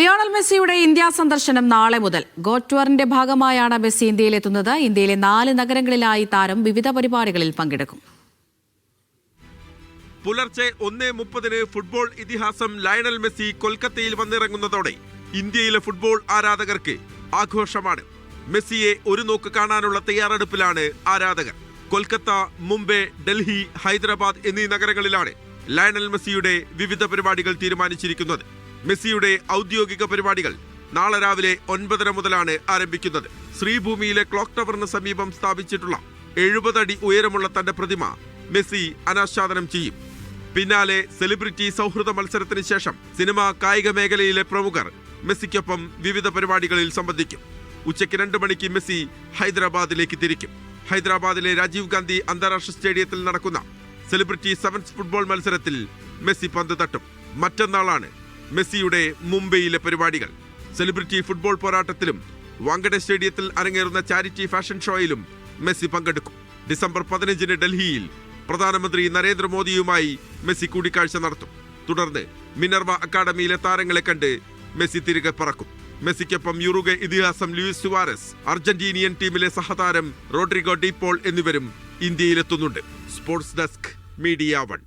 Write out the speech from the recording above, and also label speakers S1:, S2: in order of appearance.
S1: Lionel മെസ്സിയുടെ India സന്ദർശനം നാളെ മുതൽ. ഗോ ടൂറിന്റെ ഭാഗമായാണ് മെസ്സി ഇന്ത്യയിലെത്തുന്നത്. ഇന്ത്യയിലെ 4 നഗരങ്ങളിലായി താരം വിവിധ പരിപാടികളിൽ പങ്കെടുക്കും.
S2: പുലർച്ചെ 1:30 ഫുട്ബോൾ ഇതിഹാസം ലയണൽ മെസ്സി കൊൽക്കത്തയിൽ വന്നിറങ്ങുന്നതോടെ ഇന്ത്യയിലെ ഫുട്ബോൾ ആരാധകർക്ക് ആഘോഷമാണ്. മെസ്സിയെ ഒരു നോക്ക് കാണാനുള്ള തയ്യാറെടുപ്പിലാണ് ആരാധകർ. കൊൽക്കത്ത, മുംബൈ, ഡൽഹി, ഹൈദരാബാദ് എന്നീ നഗരങ്ങളിലാണ് ലയണൽ മെസ്സിയുടെ വിവിധ പരിപാടികൾ തീരുമാനിച്ചിരിക്കുന്നത്. മെസ്സിയുടെ ഔദ്യോഗിക പരിപാടികൾ നാളെ രാവിലെ 9:30 മുതലാണ് ആരംഭിക്കുന്നത്. ശ്രീഭൂമിയിലെ ക്ലോക്ക് ടവറിന് സമീപം സ്ഥാപിച്ചിട്ടുള്ള 70 അടി ഉയരമുള്ള തന്റെ പ്രതിമ മെസ്സി അനാച്ഛാദനം ചെയ്യും. പിന്നാലെ സെലിബ്രിറ്റി സൗഹൃദ മത്സരത്തിന് ശേഷം സിനിമ, കായിക മേഖലയിലെ പ്രമുഖർ മെസ്സിക്കൊപ്പം വിവിധ പരിപാടികളിൽ സംബന്ധിക്കും. ഉച്ചയ്ക്ക് 2 മണിക്ക് മെസ്സി ഹൈദരാബാദിലേക്ക് തിരിക്കും. ഹൈദരാബാദിലെ രാജീവ് ഗാന്ധി അന്താരാഷ്ട്ര സ്റ്റേഡിയത്തിൽ നടക്കുന്ന സെലിബ്രിറ്റി സെവൻസ് ഫുട്ബോൾ മത്സരത്തിൽ മെസ്സി പന്ത് തട്ടും. മറ്റന്നാളാണ് മെസ്സിയുടെ മുംബൈയിലെ പരിപാടികൾ. സെലിബ്രിറ്റി ഫുട്ബോൾ പോരാട്ടത്തിലും വാങ്കഡെ സ്റ്റേഡിയത്തിൽ അരങ്ങേറുന്ന ചാരിറ്റി ഫാഷൻ ഷോയിലും മെസ്സി പങ്കെടുക്കും. ഡിസംബർ 15 ഡൽഹിയിൽ പ്രധാനമന്ത്രി നരേന്ദ്രമോദിയുമായി മെസ്സി കൂടിക്കാഴ്ച നടത്തും. തുടർന്ന് മിനർവ അക്കാദമിയിലെ താരങ്ങളെ കണ്ട് മെസ്സി തിരികെ പറക്കും. മെസ്സിക്കൊപ്പം യുറുഗെ ഇതിഹാസം ലൂയിസ് സുവാരസ്, അർജന്റീനിയൻ ടീമിലെ സഹതാരം റോഡ്രിഗോ ഡി പോൾ എന്നിവരും ഇന്ത്യയിലെത്തുന്നുണ്ട്. Sports desk, media 1.